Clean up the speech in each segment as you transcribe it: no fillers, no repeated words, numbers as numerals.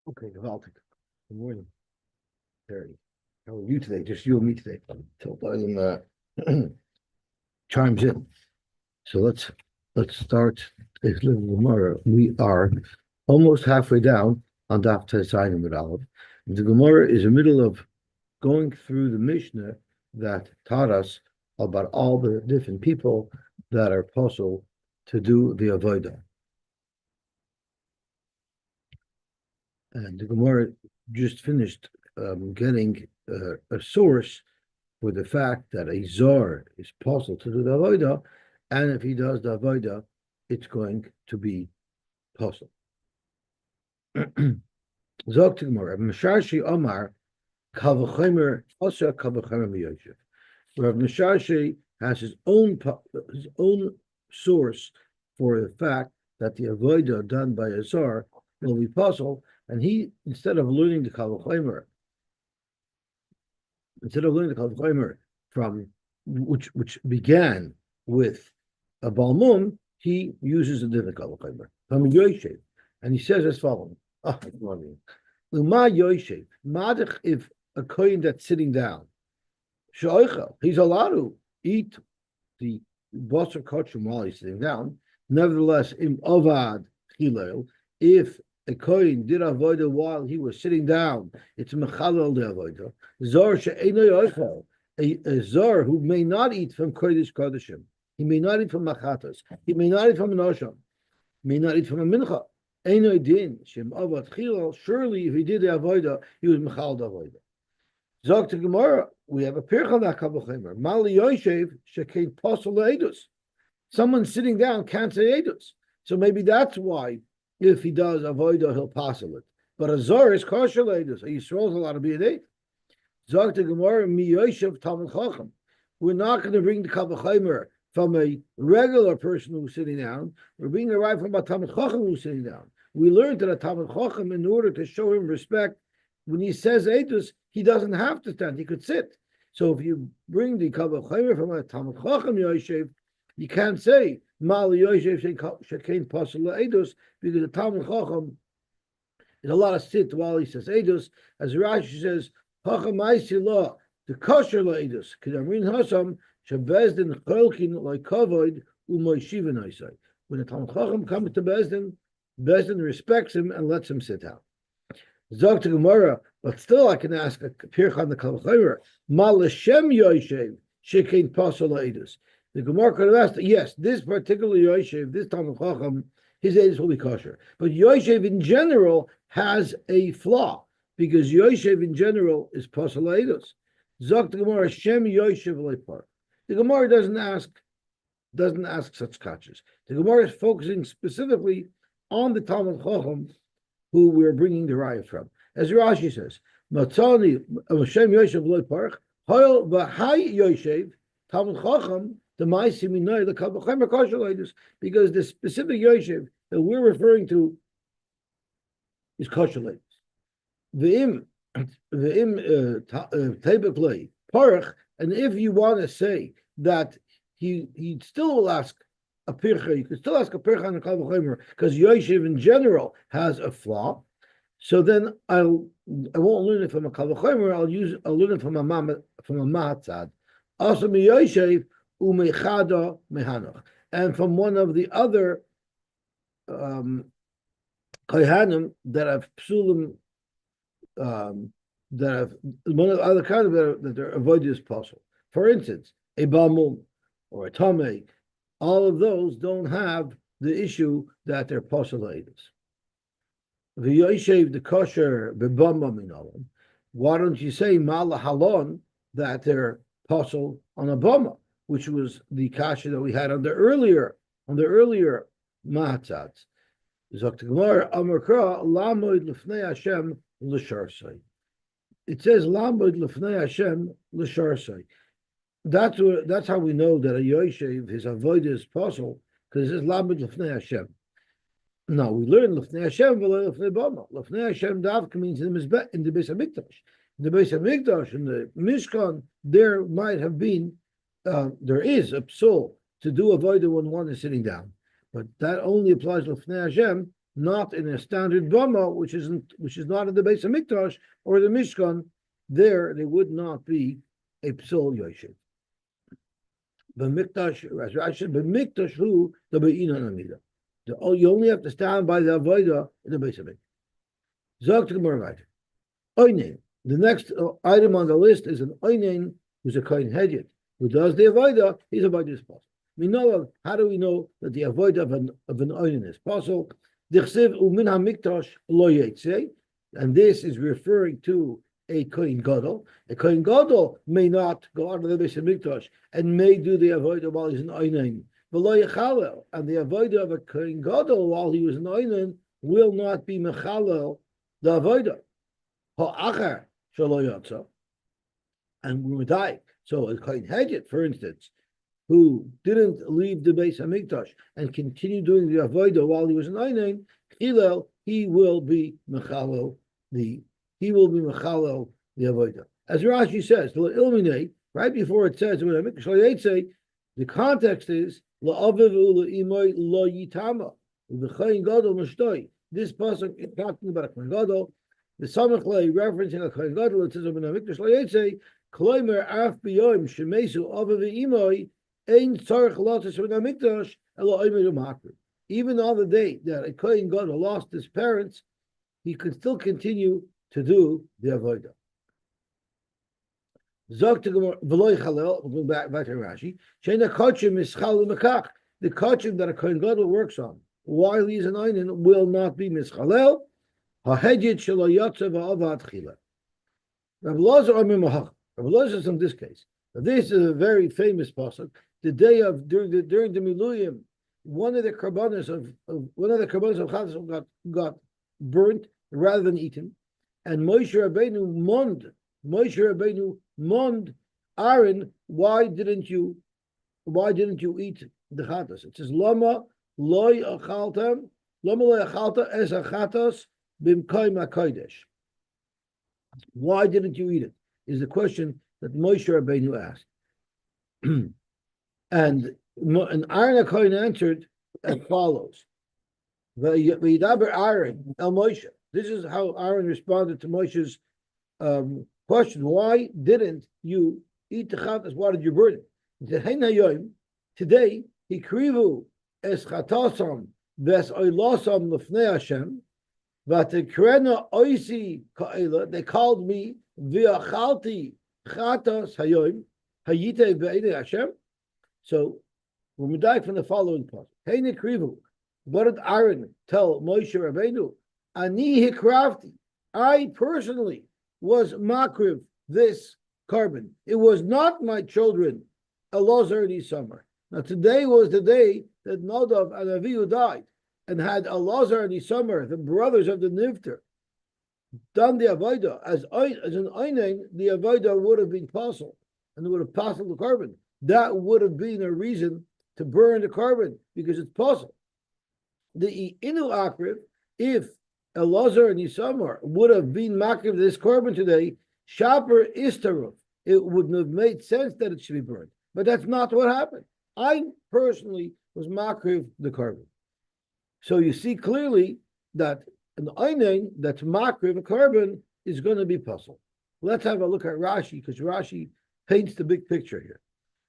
Okay, Valtic. Good morning, Terry. How are you today? Just you and me today. Till Dylan chimes in. So let's start this little Gemara. We are almost halfway down on Daf Tezayin with Aleph. The Gemara is in the middle of going through the Mishnah that taught us about all the different people that are possible to do the Avodah. And the Gemara just finished getting a source for the fact that a Zor is possible to do the Avodah, and if he does the Avodah, it's going to be possible. Zog to Gemara, Misharshi Omar, Kavachimer, also Kavachimer Miyoshev. Rav Misharshi has his own source for the fact that the Avodah done by a Zor will be possible. And he, instead of learning the Kavachimer from which began with a Balmum, he uses a different Kavachimer from Yosy, and he says as follows: Uma Yosy, Madich, if a kohen that's sitting down, Shoichel, he's allowed to eat the basar kosher while he's sitting down. Nevertheless, im Avad Chilel, if a kohen did avodah while he was sitting down, it's mechalel de avodah. Zor she'eino yochel, a zor who may not eat from kodesh kodeshim, he may not eat from machatas, he may not eat from nosham, may not eat from a mincha. Eino din shem avad chilal. Surely, if he did the avodah, he was mechal de avodah. Zog to Gemara, we have a pircha that kavachimer. Mali yoshev shekein posel leedus. Someone sitting down can't say edus, so maybe that's why. If he does avodah, he'll passel it. But a zor is kosher leidus. A Yisrael is allowed to be a date. Zog to Gemara mi Yoshev Talmud Chacham. We're not going to bring the kavachimer from a regular person who's sitting down. We're bringing it right from a Talmud Chacham who's sitting down. We learned that a Talmud Chacham, in order to show him respect, when he says edus, he doesn't have to stand. He could sit. So if you bring the kavachimer from a Talmud Chacham Yoshev, you can't say Mali Yoshev Shekein Pasal Edus, because the Talmud Chacham is a lot of sit while he says Edus. As Rashi says, Chacham Aisi Law, the kosher Edus, Kedamrin Hasam, Shabezdin Cholkin like Kavod Umoishivan Isai. When the Talmud Chacham comes to Bezdin, Bezdin respects him and lets him sit down. Zog to Gemara, but still I can ask a Pirchan the Kavachimer, Mal Shem Yoshev Shekein Pasal Edus. The Gemara could have asked, yes, this particular Yoshev, this Talmud Chacham, his edus will be kosher. But Yoshev in general has a flaw, because Yoshev in general is pasal edus. Zok the Gemara, Shem Yoshev leipar. The Gemara doesn't ask such kachas. The Gemara is focusing specifically on the Talmud Chacham who we're bringing the raya from. As Rashi says, Matzani Shem Yoshev leipar, Hoil v'hai Yoshev Talmud Chacham. The Ma'asim the Kavachimer kosher leidus, because the specific Yoshev that we're referring to is kosher leidus. V'im teibeklei parach, and if you want to say that he still will ask a pircha, you could still ask a pircha on the Kavachimer because Yoshev in general has a flaw. So then I won't learn it from a Kavachimer. I'll learn it from a mahatzad. Also, Yoshev. Umechada mehanoch, and from one of the other kohanim that have psulim, that have one of the other kind of that their avodah is possible. For instance, a balmum or a tamei, all of those don't have the issue that they're possible. The yoshev the kosher bebama minalim. Why don't you say malahalon that they're possible on a bama? Which was the kasha that we had on the earlier mahatzats. It says lamod lefnei Hashem l'sharsai. That's how we know that a yoshev his avodah is possible, because it says lamod lefnei Hashem. Now we learn lefnei Hashem v'lo lefnei bama. Lefnei Hashem davka means in the Beis Hamikdash. In the Beis Hamikdash, in the Mishkan, there might have been. There is a psul to do avodah when one is sitting down, but that only applies to Lefnei Hashem not in a standard bama, which is not in the base of Mikdash or the Mishkan. There would not be a psul yoshev. But Mikdash, who the be'inan amida. You only have to stand by the avodah in the base of Mikdash. Zog to the Gemara. Onen. The next item on the list is an Onen who's a kohen hedyot who does the avodah. He's avodah is possible. We know how do we know that the avodah of an Onen is possible? Dichsiv umin hamikdash lo yetze, and this is referring to a kohen gadol. A kohen gadol may not go out of the Beis Hamikdash and may do the avodah while he's an Onen. V'lo yechalel, and the avodah of a kohen gadol while he was an Onen will not be mechalel the avodah. Ha'achar shelo yotza, and we would die. So a kohen hedyot, for instance, who didn't leave the Beis Hamikdash and continue doing the avodah while he was an Onen, he will be mechalel the avodah. As Rashi says, right before it says the context is this pasuk is talking about a kohen gadol. The samachlei referencing a kohen gadol. It says kloimer af b'yom shemesu avav v'imoi ein tzarich latis min hamikdash elo omer u'makri. Even on the day that a kohen gadol lost his parents, he could still continue to do the avodah. Zog to v'lo yichalel. We'll go back to Rashi. Sheina kachim is chal l'mekach. The kachim that a kohen gadol works on while he's an Onen will not be mischalel. Ha'hedyot shelo yotze v'avad chila. Rabbi Elazar omer mahach. Rabbi Elazar says in this case, this is a very famous pasuk. The day of during the Miluyim, one of the karbanos of Chazal got burnt rather than eaten, and Moshe Rabbeinu mond Aaron, why didn't you eat the chatas? It says lama loy achalta es achatas b'mkoim hakodesh. Why didn't you eat it? Is the question that Moshe Rabbeinu asked. And Aaron HaKohen answered as follows. V'yidaber Aaron el Moshe. This is how Aaron responded to Moshe's question. Why didn't you eat the chatas? Why did you burn it? He said, Hey Nayoim, today, hikrivu es chatasam ves oilosam lefnei Hashem, v'atekrena oisi ka'ela, they called me v'achalti chatas hayoim, hayite be'edei Hashem. So, we're medayik from the following part. Hey Nikrivu, what did Aaron tell Moshe Rabbeinu? Ani hikrafti, I personally was makriv this carbon. It was not my children, Elazar and Isamar. Now today was the day that Nadav and Avihu died, and had Elazar and Isamar, the brothers of the Nifter, done the avodah as an Onen, the avodah would have been possible, and it would have passed the carbon. That would have been a reason to burn the carbon because it's possible. The inu akriv, if Elazar and Isamar would have been makriv this carbon today, shaper istaruf, it wouldn't have made sense that it should be burned. But that's not what happened. I personally was makriv the carbon. So you see clearly that an Onen that's makriv a carbon is going to be puzzled. Let's have a look at Rashi, because Rashi paints the big picture here.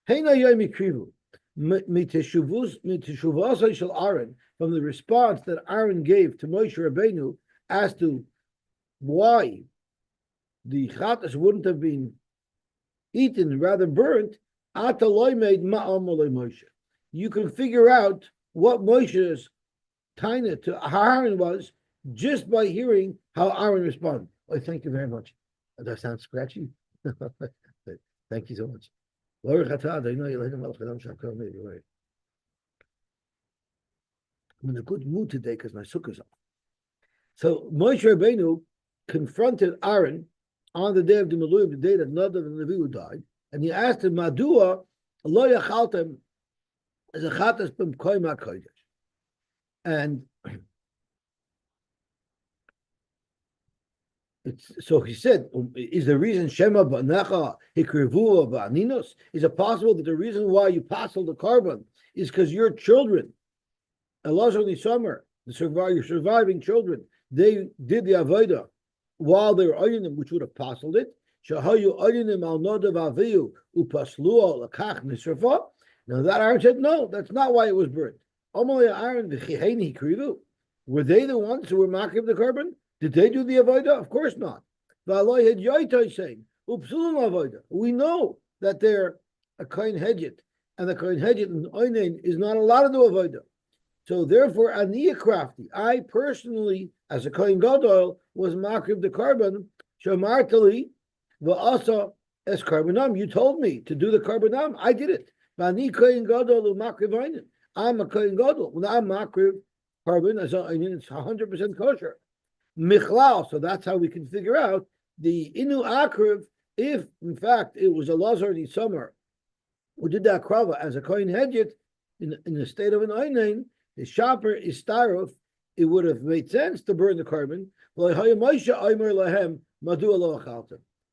Hey Nayomi Krivu, miteshuvasai shel Aaron, from the response that Aaron gave to Moshe Rabbeinu as to why the chatas wouldn't have been eaten, rather burnt. Ataloi made ma'amaloi Moshe. You can figure out what Moshe's taina to Aaron was just by hearing how Aaron responded. Oh, thank you very much. Does that sound scratchy? Thank you so much. I'm in a good mood today because my sukkah's up. So Moshe Rabbeinu confronted Aaron on the day of the Miluyim, the day that Nadav and Avihu died, and he asked him, Madua lo yachaltem as a chatas b'mkoim hakodesh. And so he said, is the reason Shema b'necha hikrivu ba'aninos? Is it possible that the reason why you passed the carbon is because your children, Elazar and Isamar, your surviving children, they did the avodah while they were oinim, which would have puzzled it. Shahayu oinim al nodav aviyu upasluo lakach nisrafa. Now that Aaron said, no, that's not why it was burnt. Amalei Aaron v'chiheini krivu. Were they the ones who were makiv the carbon? Did they do the avodah? Of course not. V'aloi had yoitoi saying upsulun avodah. We know that they're a kohen hedjit, and the kohen hedjit in oinen is not allowed to do avodah. So therefore, aniyah crafty. I personally, as a kohen gadol, was makiv the carbon. Shamartali v'asa es carbonam. You told me to do the carbonam. I did it. V'ani kohen gadol u'makriv oinen. I'm a kohen gadol. When I'm makriv carbon, as oinen, it's 100% kosher. Michlal. So that's how we can figure out the inu akriv. If in fact it was a lazar in summer who did that krava as a kohen hedjit in the state of an oinen, the shopper is starov, it would have made sense to burn the carbon. He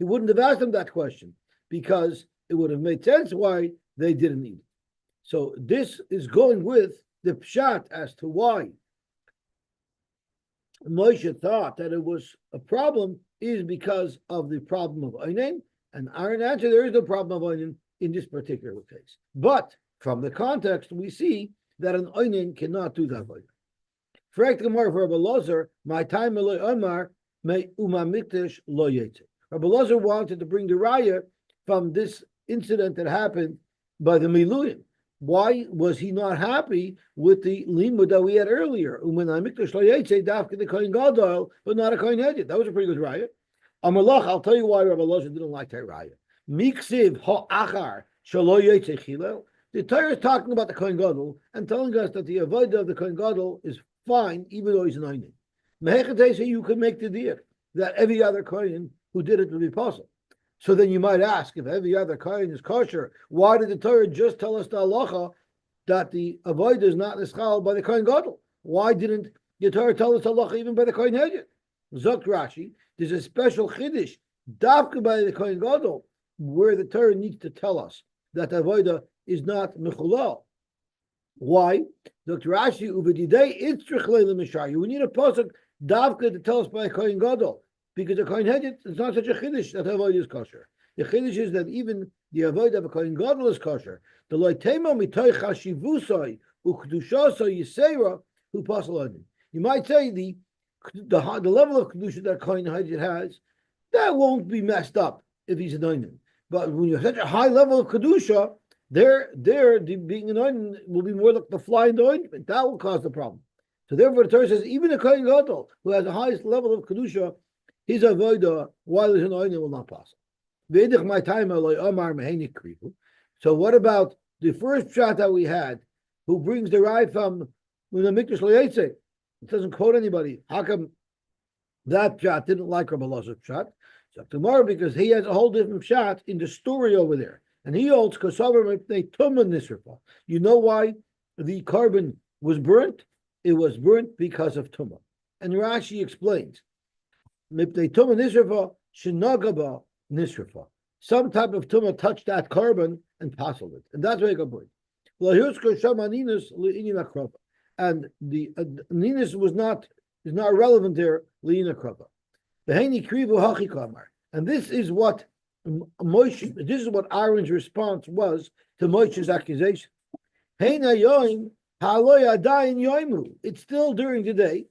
wouldn't have asked him that question because it would have made sense why they didn't eat it. So this is going with the pshat as to why Moshe thought that it was a problem is because of the problem of Onen, and Aaron answered there is no problem of Onen in this particular case. But from the context, we see that an Onen cannot do that. Fragt Gemara for Rabbi Lozer, my time Eloi Omar, may umamikdash lo yetze. Rabbi Lozer wanted to bring the raya from this incident that happened by the Miluyim. Why was he not happy with the limud that we had earlier? Umamikdash lo yetze, dafke the kohen gadol, but not a kohen hedjit. That was a pretty good raya. Amalach, I'll tell you why Rabbi Lozer didn't like that raya. Miksiv ha'achar shelo yetze chilel. The Torah is talking about the kohen gadol and telling us that the avodah of the kohen gadol is fine, even though he's an oinen. Mehechatei say you could make the deal that every other kohen who did it would be possible. So then you might ask, if every other kohen is kosher, why did the Torah just tell us the halacha that the avodah is not nischal by the kohen gadol? Why didn't the Torah tell us the halacha even by the kohen hedjit? Zok Rashi, there's a special chiddush dafka by the kohen gadol where the Torah needs to tell us that the avodah is not mechulal. Why? Dr. Rashi uvedidei itzrich leila mishayu. We need a pasuk davka to tell us by a kohen gadol, because a kohen hedjit is not such a chiddush that avodah is kosher. The chiddush is that even the avodah of a kohen gadol is kosher. The loitema mitoy chashivusai ukdushasai yisera who pasal. You might say the level of kedusha that kohen hedjit has, that won't be messed up if he's an oinen. But when you have such a high level of kedusha, being an oinen will be more like the fly in the ointment. That will cause the problem. So therefore, the Torah says even a kohen gadol who has the highest level of kedusha, his avodah while he's an oinen will not pass. So what about the first pshat that we had, who brings the right from the mikdash lo yetze? It doesn't quote anybody. How come that pshat didn't like Rabbi Lozer's pshat? So tomorrow, because he has a whole different pshat in the story over there. And he holds kosavar mipnei tumah nisrafa. You know why the carbon was burnt? It was burnt because of tumah. And Rashi explains, mipnei tumah nisrafa shenagaba nisrafa. Some type of tumah touched that carbon and passed it, and that's why it got burnt. And the ninus is not relevant there. And this is what Moshe, this is what Aaron's response was to Moshe's accusation. It's still during the day.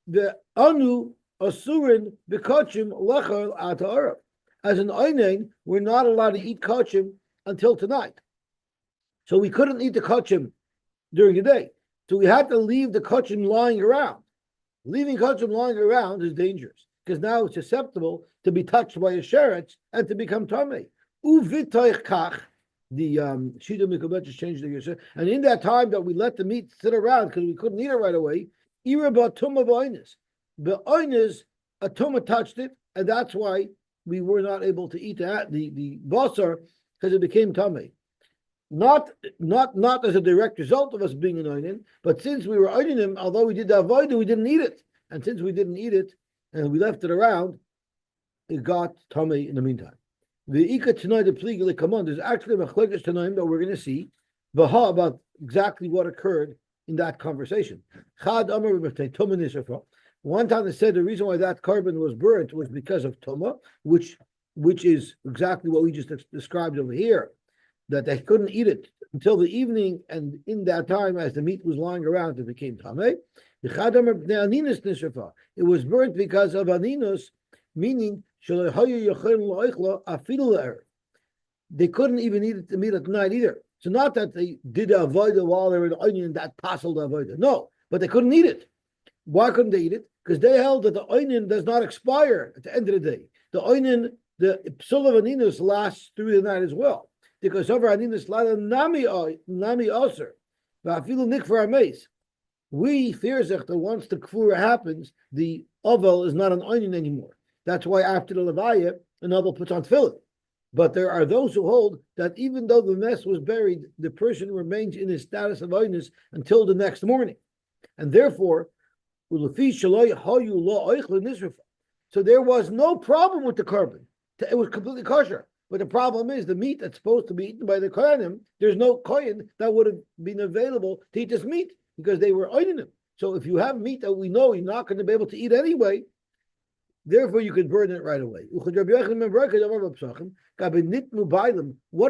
The anu asurin b'kachim lechal at ha'arav. As an oinen, we're not allowed to eat kachim until tonight. So we couldn't eat the kachim during the day. So we had to leave the kachim lying around. Leaving kachim lying around is dangerous, because now it's susceptible to be touched by a sheretz and to become tamei. Uvitoich kach, the shita mikabetch changed the Yosy, and in that time that we let the meat sit around because we couldn't eat it right away, iraba tumah b'oines. The oines, a tumah touched it, and that's why we were not able to eat the basar, because it became tamei. Not as a direct result of us being an oinen, but since we were oining him, although we did the avodah, we didn't eat it, and since we didn't eat it and we left it around, it got tamei in the meantime. The ika tonight the pliga come on. There's actually a machlekes tonight that we're going to see about exactly what occurred in that conversation. One time they said the reason why that carbon was burnt was because of tuma, which is exactly what we just described over here, that they couldn't eat it until the evening, and in that time, as the meat was lying around, it became tamei. It was burnt because of aninus, meaning they couldn't even eat the meat at night either. So not that they did avoida while they were in the onion, that passed avoida. No, but they couldn't eat it. Why couldn't they eat it? Because they held that the onion does not expire at the end of the day. The onion, the psul of aninus lasts through the night as well. Because over aninus nami aser, va'afilu nikvar ameis. We fear that once the kfura happens, the oval is not an onion anymore. That's why after the levaya, an oval puts on tefillin. But there are those who hold that even though the mess was buried, the person remains in his status of oinus until the next morning. And therefore, so there was no problem with the carbon. It was completely kosher. But the problem is the meat that's supposed to be eaten by the kohanim, there's no kohen that would have been available to eat this meat because they were oining him. So if you have meat that we know you're not going to be able to eat anyway, therefore you could burn it right away. What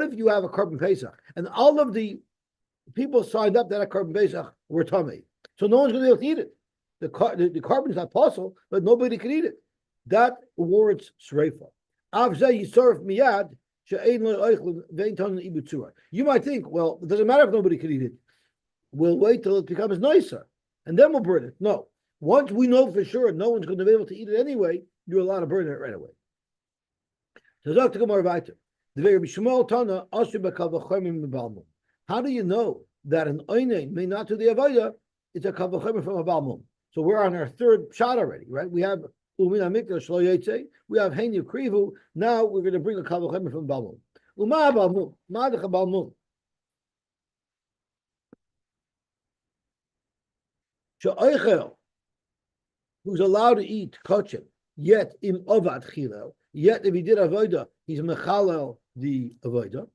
if you have a carbon pesach and all of the people signed up that a carbon pesach were tamei? So no one's going to be able to eat it. The carbon is not possible, but nobody can eat it. That warrants shreifa. You might think, well, it doesn't matter if nobody can eat it. We'll wait till it becomes nicer, and then we'll burn it. No. Once we know for sure no one's going to be able to eat it anyway, you're allowed to burn it right away. So how do you know that an onen may not do the avodah? It's a kavachomer from a balmum. So we're on our third shot already, right? We have umina mikdash shlo yetze. We have henu krivu. Now we're going to bring a kavachomer from balmum. Uma balmum, madach balmum. She'oichel, who's allowed to eat kosher, yet im ovad chilel, yet if he did avodah, he's mechalel the avodah.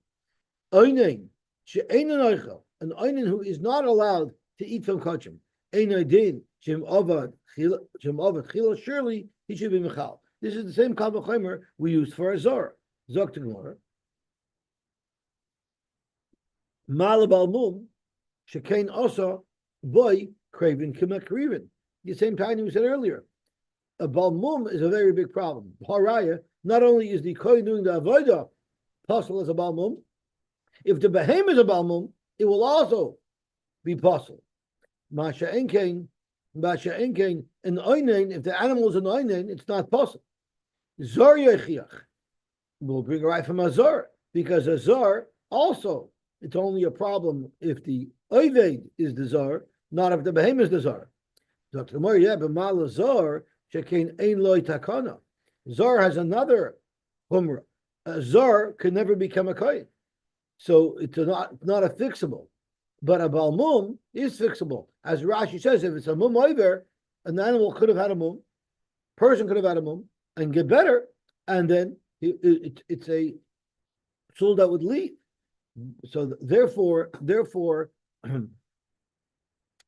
Onen, she'einen oichel, an onen who is not allowed to eat from kosher. Ein din shem ovad chilel, surely he should be mechal. This is the same kavachomer we used for a zor. Zok to Gemara. Mal balmum, shekein also boy craving kimakriven. The same time we said earlier, a balmum is a very big problem. Haraya, not only is the kohen doing the avodah possible as a balmum, if the behem is a balmum, it will also be possible. Masha enkein, an oinen, if the animal is an oinen, it's not possible. Zor yechiach, we'll bring a right from a zor, because a zor also, it's only a problem if the oived is the zor, not if the behem is the zor. Dr. Gemara, yeah, but mal zor shekein ein loy takana. Zor has another humra. A zor can never become a kohen, so it's not a fixable. But a balmum is fixable, as Rashi says. If it's a mum over, an animal could have had a mum, person could have had a mum, and get better, and then it's a soul that would leave. So therefore.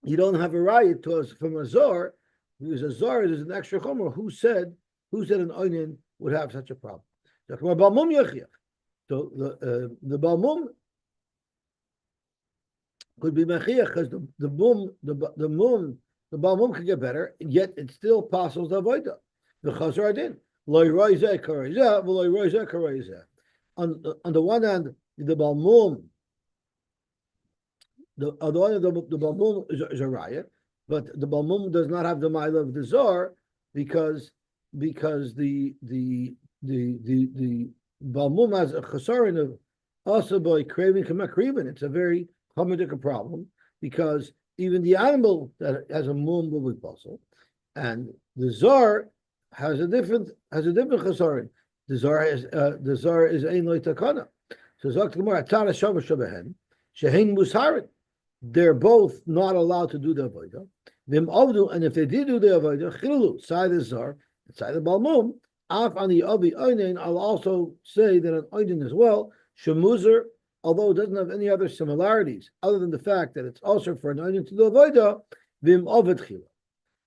You don't have a riot to us from a zor, because a zor is an extra chomer. Who said an onion would have such a problem? So the balmum could be mechiach because the balmum could get better, yet it still passes the avodah. The chazar adin loy roizeh karoizeh v'loy roizeh karoizeh. On the one hand, the balmum. The balmum is a riot, but the balmum does not have the mile of the zor because the balmum has a chesaron of also by craving kamakriven. It's a very common problem because even the animal that has a mum will be possible, and the zor has a different chesaron. The zor is ein loy takana. So Zok Gemara Tana Shava Shabahen Shehin Musarin. They're both not allowed to do the avodah. Vim avdu, and if they did do the avodah, chilu side the zar, side the balmum. Af on the avi oinen, I'll also say that an oinen as well. Shemuzar although it doesn't have any other similarities other than the fact that it's also for an onion to do avodah, vim ovet chila.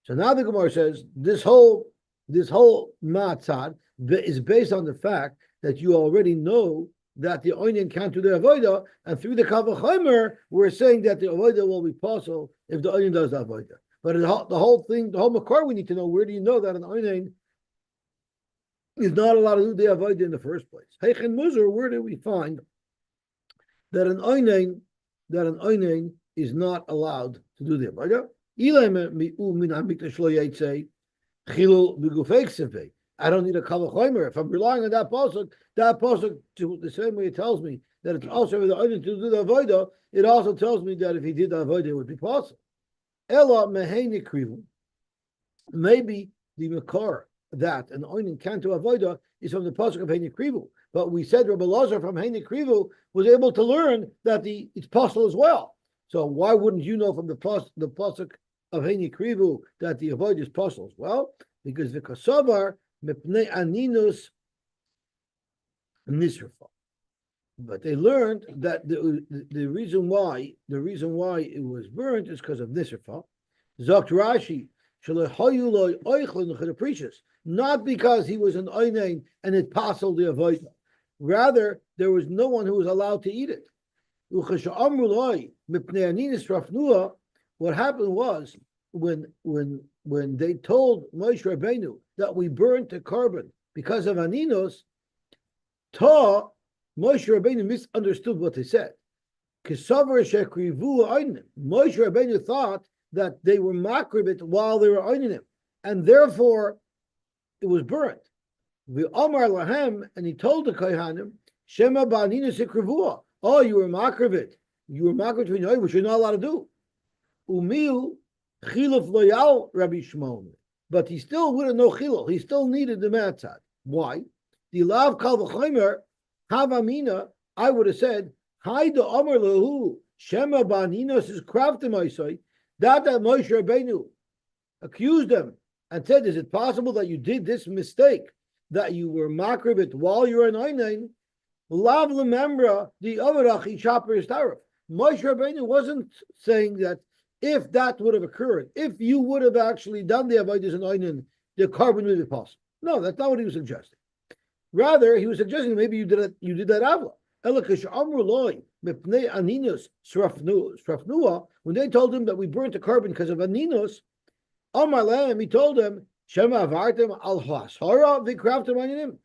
So now the Gemara says this whole matzad is based on the fact that you already know that the onion can't do the avodah, and through the kavachomer, we're saying that the avodah will be possible if the onion does the avodah. But the whole makor, we need to know, where do you know that an onion is not allowed to do the avodah in the first place? Heichen Muzar, where do we find that an onion is not allowed to do the avodah? I don't need a kavachomer. If I'm relying on that pasuk, the same way it tells me that it's also for the onion to do the avodah, it also tells me that if he did the avodah, it would be possible. Ella meheni krivu. Maybe the makar that an onion can't do avodah is from the pasuk of heni krivu. But we said Rabbi Lazar from heni krivu was able to learn that it's possible as well. So why wouldn't you know from the pasuk of heni krivu that the avodah is possible as well? Because the kasavar mepnei aninus nisrafa. But they learned that the reason why it was burnt is because of nisrafa. Zokt Rashi not because he was an oinen and it passed the avodah. Rather, there was no one who was allowed to eat it. What happened was when they told Moshe Rabbeinu that we burnt the carbon because of aninos, Moshe Rabbeinu misunderstood what they said. Moshe Rabbeinu thought that they were makribit while they were oining, and therefore it was burnt. The Omar Lahem, and he told the Kohanim, Shema ba'aninos ikrivua. Oh, you were makribit. You were makribit when you which you're not allowed to do. Umiu chiluf loyal Rabbi Shimon. But he still wouldn't know chilul. He still needed the matzad. Why? The lav kal v'chomer havamina. I would have said, Hai the Omar lahu Shema ba'aninos is kraftim. That Moshe Rabbeinu accused them and said, is it possible that you did this mistake, that you were makribit while you were in Onen? Lav lemembra the avarachi shaper starif. Moshe Rabbeinu wasn't saying that if that would have occurred, if you would have actually done the avodas in Onen, the carbon would be possible. No, that's not what he was suggesting. Rather, he was suggesting maybe you did that avla. When they told him that we burnt the carbon because of aninos, Amalem, he told them, Shema avartem al hasara v'kraftem aninim.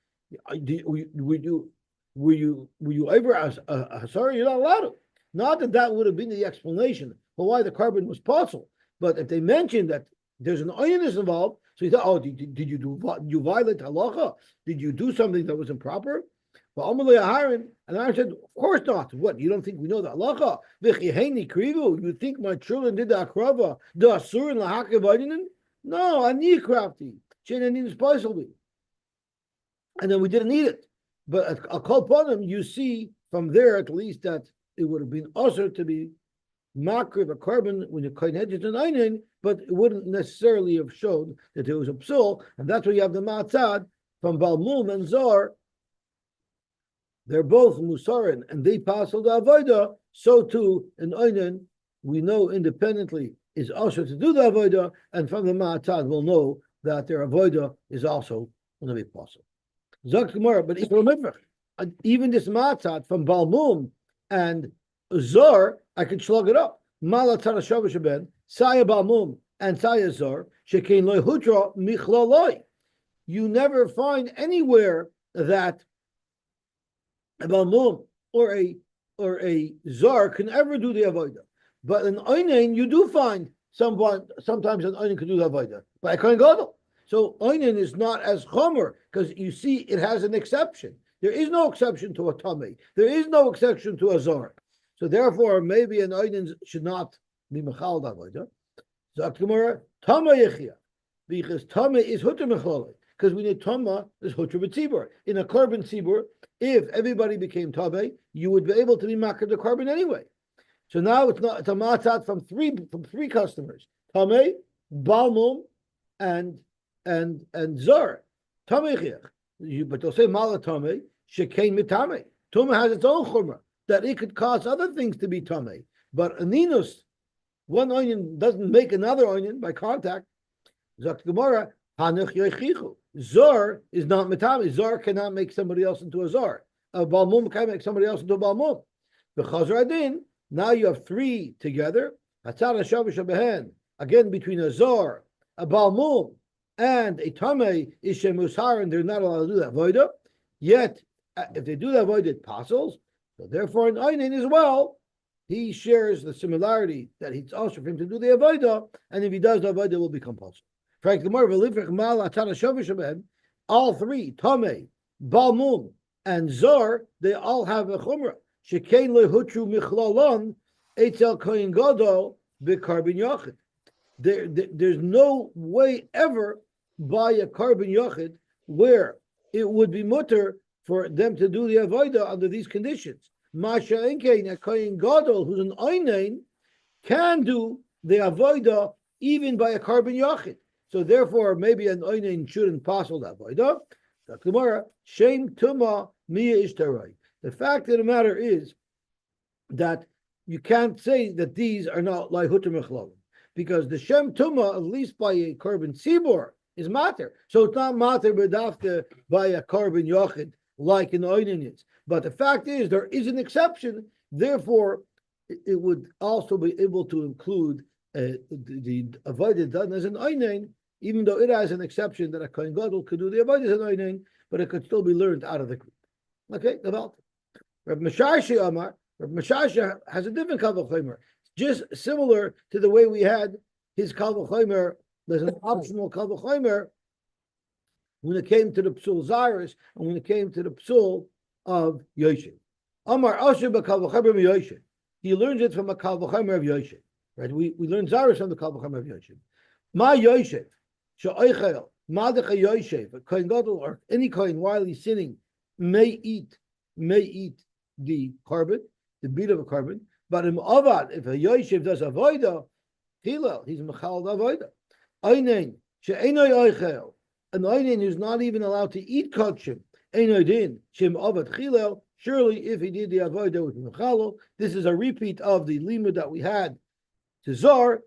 Were you ever a hasara? You're not allowed to. Not that would have been the explanation for why the carbon was possible. But if they mentioned that there's an onion involved, so he thought, oh, did you violate halacha? Did you do something that was improper? But and I said, of course not. What, you don't think we know the halacha? You think my children did the akrava, the asur and lahakav? No, ani crafty. And then we didn't eat it. But at Kol Panim, you see from there at least that it would have been also to be makriv a carbon when you kohen hedges an einin, but it wouldn't necessarily have showed that there was a psul, and that's why you have the matzad from Balmum and Zor. They're both musarin, and they pass the avodah. So too, in Onen, we know independently is also to do the avodah, and from the matzad we'll know that their avodah is also going to be possible. Zok Gemara, but even this matzad from Balmum and Zor, I can slug it up. Mala Tarashav Shaben, Saya Balmum and Saya Zor, Shekein Loy Hutra Michlaloi. You never find anywhere that a Balmum or a Zor can ever do the avodah. But in Onen, you do find sometimes an Onen can do the avodah. But I can't go. So Onen is not as chomer because you see it has an exception. There is no exception to a Tamei. There is no exception to a Zor. So therefore, maybe an Onen should not be mechal avodah. Zok Gemara, Tamei yechia, because Tamei is huter mechalei. Because we need Tama is huter b'tzibur. In a carbon tzibur, if everybody became Tamei, you would be able to be makar the carbon anyway. So now it's a matzat from three customers: Tamei, Balmum, and Zor. Tamei chiach. But they'll say Mala Tamei, Shekein Mitamei. Tuma has its own chumrah. that it could cause other things to be tamei. But aninus, one onion doesn't make another onion by contact. Zok Gemara, hanuch yoichichu. Zor is not metami. Zor cannot make somebody else into a zor. A balmum can make somebody else into a balmum. The chazar adin. Now you have three together. Hatzana shavish behen. Again, between a zor, a balmum, and a tamei is shemusar, and they're not allowed to do that voida. Yet, if they do that voida, it passes. So therefore, in Onen as well, he shares the similarity that it's also for him to do the avodah, and if he does the avodah, it will be compulsory. All three, Tamei, Balmum, and Zor, they all have a chumrah. Shekein lehutru michlolon etzel kohen gadol b'karbon yachid. There's no way ever by a carbon yachid where it would be mutter for them to do the avodah under these conditions. Masha enkein, a kohen gadol who's an oinen can do the avodah even by a carbon yachid. So therefore, maybe an oinen shouldn't passel that avodah. Gemara, shem tuma miya ishtarai. The fact of the matter is that you can't say that these are not like hutter mechlolim, because the shem tuma, at least by a carbon tzibor, is matter. So it's not matter bedafte by a carbon yachid like an oinen is. But the fact is there is an exception. Therefore, it would also be able to include the avodah done as an oinen, even though it has an exception that a kohen gadol could do the avodah as an oinen, but it could still be learned out of the group. Okay, about Rabbi Mchusar Amar. Rabbi Mchusar has a different kal v'chomer, just similar to the way we had his kal v'chomer. There's an optional kal v'chomer when it came to the psul zaris and when it came to the psul of Yosy. Amar Asher b'kal v'chomer Yosy. He learns it from a kal v'chomer of Yosy. Right? We learn zaris from the kal v'chomer of Yosy. Ma Yosy she'oichel madach Yosy, a kohen gadol or any kohen while he's sinning may eat the carbon, the beat of a carbon. But in avad, if a Yosef does avoida, hilal, he's mechal avoida. Onen she'enoi oichel, an onen who's not even allowed to eat kodshim, enoi din shem avad hilal. Surely, if he did the avoida with mechalo, this is a repeat of the limud that we had to Zor.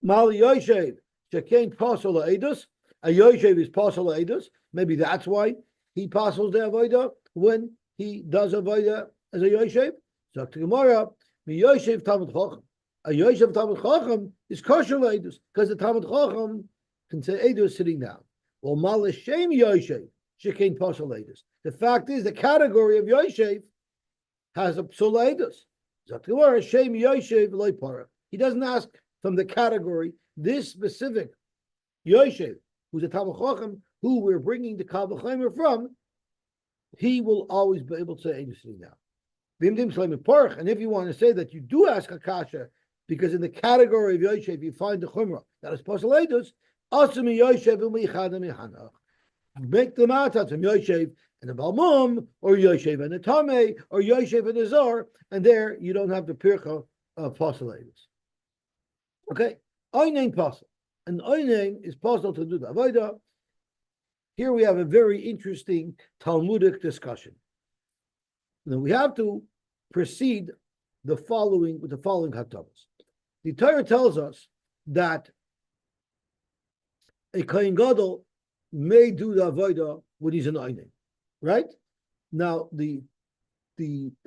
Mal Yosef she'kein pasol edus. A Yosef is pasol edus. Maybe that's why he passes the avoida when he does avoida as a Yosef. So to Gemara, mi Yosef Talmud Chacham. A Yosef Talmud Chacham is kosher edus because the Talmud Chacham can say edus sitting down. Well, mal Shem Yosef shekein pasol edus. The fact is, the category of Yosef has a psul edus. So to Gemara, Shem Yosef loy para. He doesn't ask from the category this specific Yosef, who's a Talmud Chacham, who we're bringing the kal v'chomer from. He will always be able to say edus sitting down. And if you want to say that you do ask a kasha, because in the category of Yosef you find the chumrah that is possible edus, asumi Yosef u'michadam mihanach. Make them out from Yosef and the balmum, or Yosef and the Tamei, or Yosef and the Zor, and there you don't have the pircha of possible edus. Okay, Onen possible, and Onen is possible to do the avodah. Here we have a very interesting Talmudic discussion. Now we have to proceed with the following hatamas. The Torah tells us that a kohen gadol may do the avodah when he's an oinen, right? Now the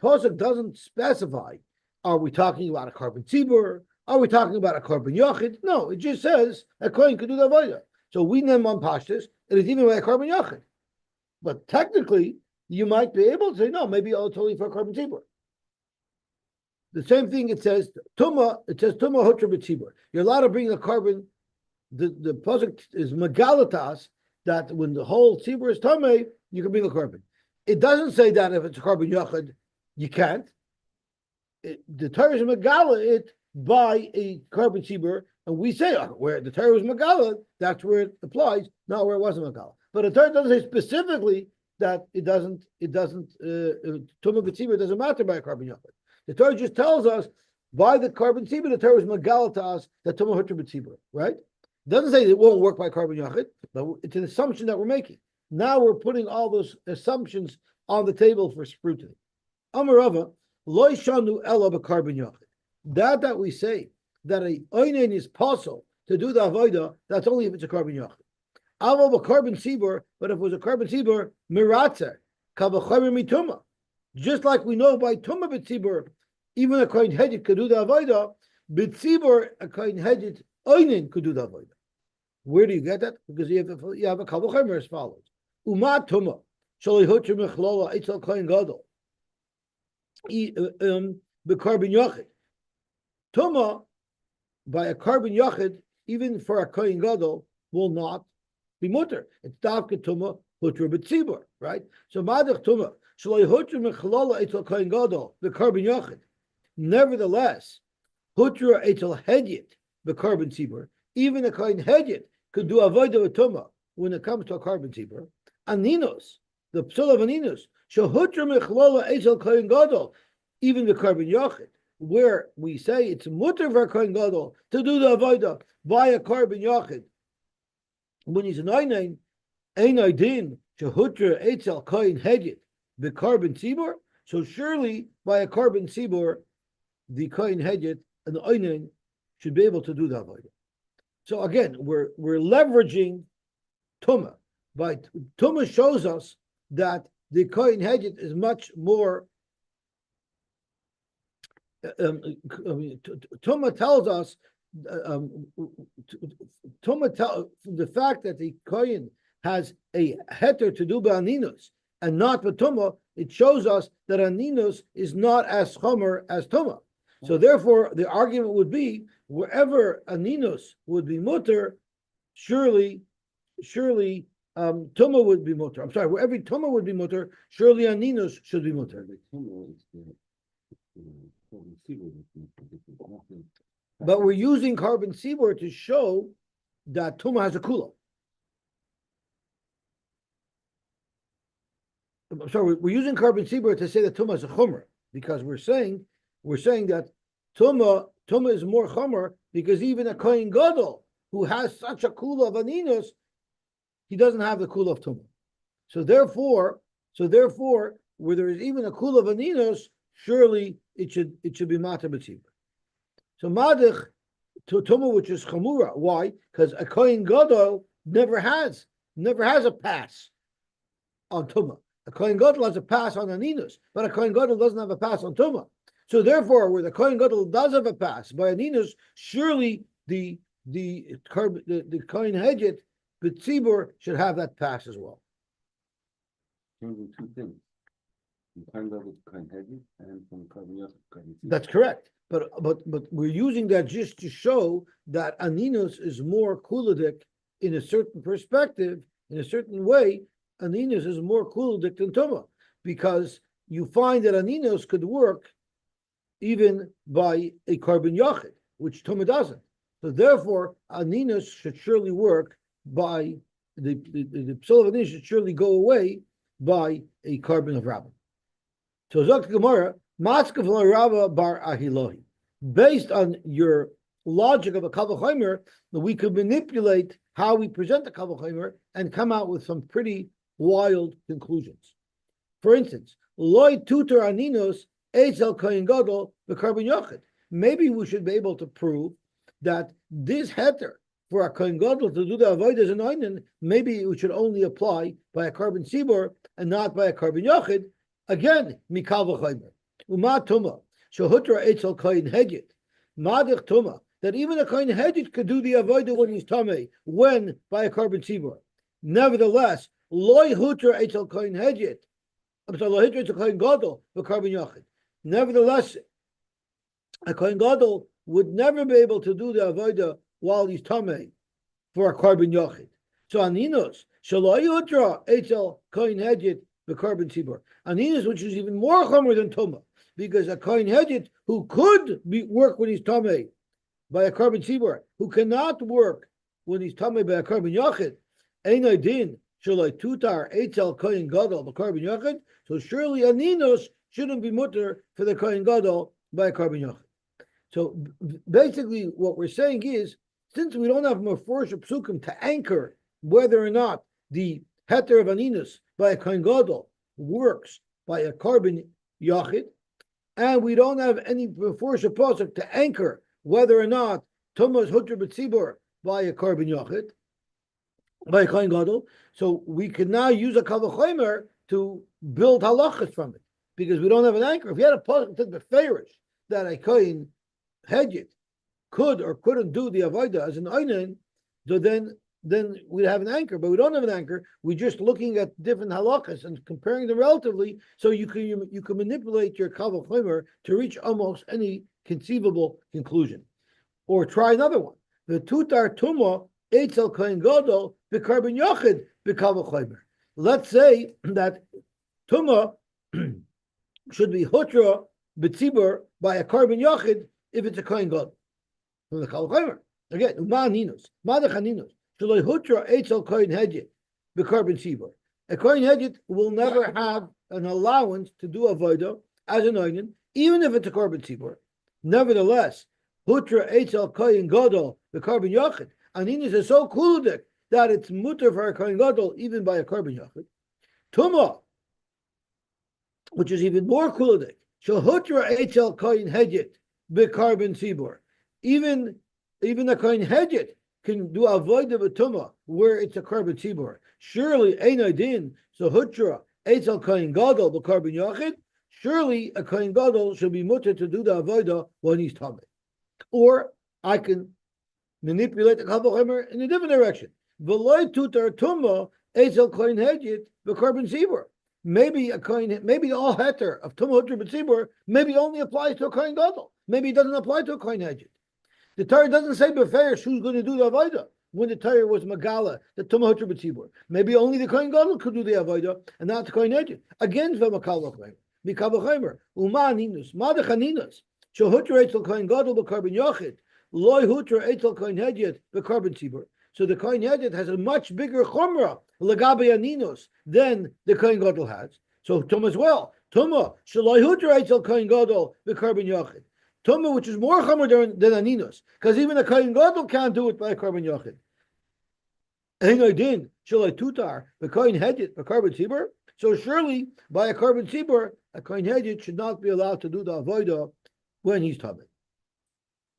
pasuk doesn't specify. Are we talking about a carbon tzibur? Are we talking about a carbon yachid? No, it just says a kohen could do the avodah. So we name on pashtus. It is even by a carbon yachid. But technically, you might be able to say, no, maybe I'll totally for a carbon tzibur. The same thing it says, Tuma hutra b'tzibur. You're allowed to bring a carbon, the pasuk is megalatas, that when the whole tzibur is tamei, you can bring a carbon. It doesn't say that if it's a carbon yachid, you can't. The Torah is megala it by a carbon tzibur, and we say where the Torah was megala, that's where it applies, not where it wasn't megala. But the Torah doesn't say specifically that it doesn't tumah b'tzibur doesn't matter by a carbon yachid. The Torah just tells us by the carbon tzibur, the Torah is megala to us that tumah hutra b'tzibur, right? It doesn't say it won't work by carbon yachid, but it's an assumption that we're making. Now we're putting all those assumptions on the table for scrutiny. Amarava, Lo shanu ela b'karbon yachid. That we say that a oinen is possible to do the avodah, that's only if it's a carbon yachid. Aval b'karbon tzibur, but if it was a carbon tzibur, miratzer kavachamer mituma. Just like we know by tuma b'tzibur, even a kohen hedjit could do the avodah. B'tzibur, a kohen hedjit oinen could do the avodah. Where do you get that? Because you have a kavachamer as follows: Umat tuma shalei hutcher mechlola etzel kohen gadol. The carbon yachid. Tuma by a carbon yachid, even for a kohen gadol, will not be mutter. It's davke tuma hutter b'tzibur, right? So madach tuma shalei hutter mechalala etzel kohen gadol the carbon yachid. Nevertheless, hutter etzel hedyet the carbon tzibur. Even a kohen hedyet could do avodah with tuma when it comes to a carbon tzibur. Aninos, the psul of aninos, shal hutter mechalala etzel kohen gadol. Even the carbon yachid, where we say it's mutter for a kohen gadol to do the avodah by a carbon yachid. When he's an oinen, ein oidin shehutra etzel kohen hedyet the carbon tzibur. So surely by a carbon tzibur, the kohen hedyet and the oinen should be able to do the avodah. So again, we're leveraging tuma, but tuma shows us that the kohen hedyet is much more. Tuma tells us. The fact that the kohen has a heter to do ba'aninos and not b'tuma, it shows us that aninos is not as chomer as tuma. So therefore, the argument would be wherever aninos would be mutter, surely tuma would be mutter. I'm sorry, wherever tuma would be mutter, surely aninos should be mutter. But we're using carbon tzibur to show that tuma has a kula. I'm sorry, we're using carbon tzibur to say that tuma is a chomer because we're saying that tuma is more chomer because even a kohen gadol who has such a kula of aninos, he doesn't have the kula of tuma. So therefore, where there is even a kula of aninos, surely it should be mata b'tzibur. So madich to tuma, which is chamura. Why? Because a kohen gadol never has a pass on tuma. A kohen gadol has a pass on aninos, but a kohen gadol doesn't have a pass on tuma. So therefore, where the kohen gadol does have a pass by aninos, surely the kohen hedjit b'tzibur should have that pass as well. Two things. That's correct. But we're using that just to show that aninos is more kuladik in a certain perspective, in a certain way. Aninos is more kuladik than tuma, because you find that aninos could work even by a carbon yachid, which tuma doesn't. So therefore, aninos should surely work by the psul of aninos should surely go away by a carbon of rabbah. So Zok Gemara, Matzkav Rabba bar Ahilohi. Based on your logic of a kavachomer, we could manipulate how we present the kavachomer and come out with some pretty wild conclusions. For instance, loy tutor aninos etzel kohen gadol b'karbon yachid. Maybe we should be able to prove that this heter for a kohen gadol to do the avodas and oinen, maybe it should only apply by a carbon tzibur and not by a carbon yachid. Again, mikal v'chaymer. Uma tuma, shehutra etzel kohen hedjit. Madich tuma, that even a kohen hedjit could do the avodah when he's tamei, when by a carbon tzibur. Nevertheless, loy hutra etzel kohen hedjit. I'm sorry, loy hutra etzel kohen gadol for carbon yachid. Nevertheless, a kohen gadol would never be able to do the avodah while he's tamei for a carbon yachid. So aninos, shaloy hutra etzel kohen hedjit. The carbon tzibur. Aninos, which is even more chomer than tuma, because a kohen hedjit who could work when he's tamei by a carbon tzibur, who cannot work when he's tamei by a carbon yachid, ein din shalai tutar etzel kohen gadol the carbon yachid. So surely aninos shouldn't be mutter for the kohen gadol by a carbon yachid. So basically, what we're saying is, since we don't have mafurish psukim to anchor whether or not the heter of aninos by a kohen gadol works by a carbon yachid, and we don't have any Meforsha Pasuk to anchor whether or not Tumah is Hutra B'tzibur by a Korban Yochid, by a Kohen Gadol. So we can now use a Kal V'chomer to build halachas from it, because we don't have an anchor. If you had a Pasuk that beferish that a Kohen Hedjit could or couldn't do the Avodah as an Onen, so then we'd have an anchor, but we don't have an anchor. We're just looking at different halachas and comparing them relatively, so you can manipulate your Kal V'chomer to reach almost any conceivable conclusion. Or try another one. The Tutar Tumah Eitzel Kohen Gadol B'Korban Yochid B'Kal V'chomer. Let's say that Tumah should be Hutra B'tzibur by a Korban Yochid if it's a Kohen Gadol. From the Kal V'chomer. Again, Uma Ninus, Madach Shaloi Hutra Eitzel Kohen Hedjit B'Korban Tzibur. A Kohen Hedjit will never have an allowance to do avodah as an oinen, even if it's a Korban Tzibur. Nevertheless, Hutra Eitzel Kohen Gadol B'Korban Yochid. Aninus is so kuludik that it's mutter for a Kohen Gadol even by a Korban Yochid. Tumah, which is even more kuludik, Shal Hutra Eitzel Kohen Hedjit B'Korban Tzibur. Even a Kohen Hedjit can do avodah b'tumah where it's a Korban Tzibur. Surely Ein Din, so Hutra Eitzel Kohen Gadol B'Korban Yochid. Surely a Kohen Gadol should be mutter to do the avodah when he's Tamei. Or I can manipulate the Kal V'chomer in a different direction. V'loy tutar tumah Eitzel Kohen Hedjit B'Korban Tzibur. Maybe all heter of tumah Hutra B'Tzibur maybe only applies to a Kohen Gadol. Maybe it doesn't apply to a Kohen Hedjit. The Torah doesn't say beferish who's going to do the avodah when the Torah was Magala, the Tumah Hutra B'Tzibur. Maybe only the Kohen Gadol could do the avodah and not the Kohen Hedjit. Again, Kal V'chomer, Mikal V'chomer, Uma Ninus, Madach Aninus, Shehutra Eitzel Kohen Gadol B'Korban Yochid, Loy Hutra Eitzel Kohen Hedjit B'Korban Tzibur. So the Kohen Hedjit has a much bigger chumrah L'gabe Aninus than the Kohen Gadol has. So Tumah as well. Tumah Shaloi Hutra Eitzel Kohen Gadol B'Korban Yochid. Tumah, which is more chumrah than Aninus, because even a Kohen Gadol can't do it by a Korban Yochid. Ein Din Shaloi Tutar B'Kohen Hedjit B'Korban Tzibur. So surely by a Korban Tzibur, a Kohen Hedjit should not be allowed to do the avodah when he's Tamei.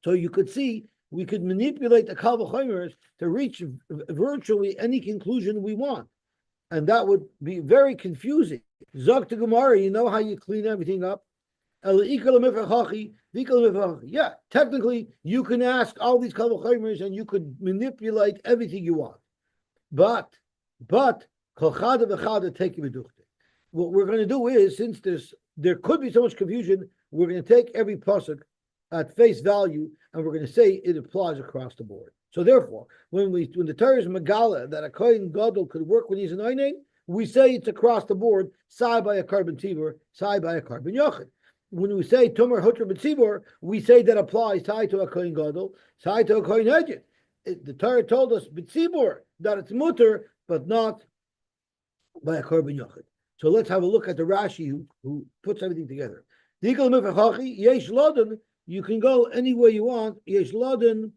So you could see we could manipulate the Kal V'chomers to reach virtually any conclusion we want, and that would be very confusing. Zok to Gemara, you know how you clean everything up? Yeah, technically you can ask all these Kal V'chomers and you could manipulate everything you want, but kol chada v'chada take v'duchte. What we're going to do is, since there could be so much confusion, we're going to take every pasuk at face value, and we're going to say it applies across the board. So therefore, when the Torah is Megala that a Kohen Gadol could work when he's an Onen, we say it's across the board, side by a Korban Tzibur, side by a Korban Yochid. When we say Tumah Hutra B'Tzibur, we say that applies side to a Kohen Gadol, side to a Kohen Hedjit. The Torah told us B'Tzibur that it's mutter, but not by a Korban Yochid. So let's have a look at the Rashi who puts everything together. You can go any way you want. Yesh laden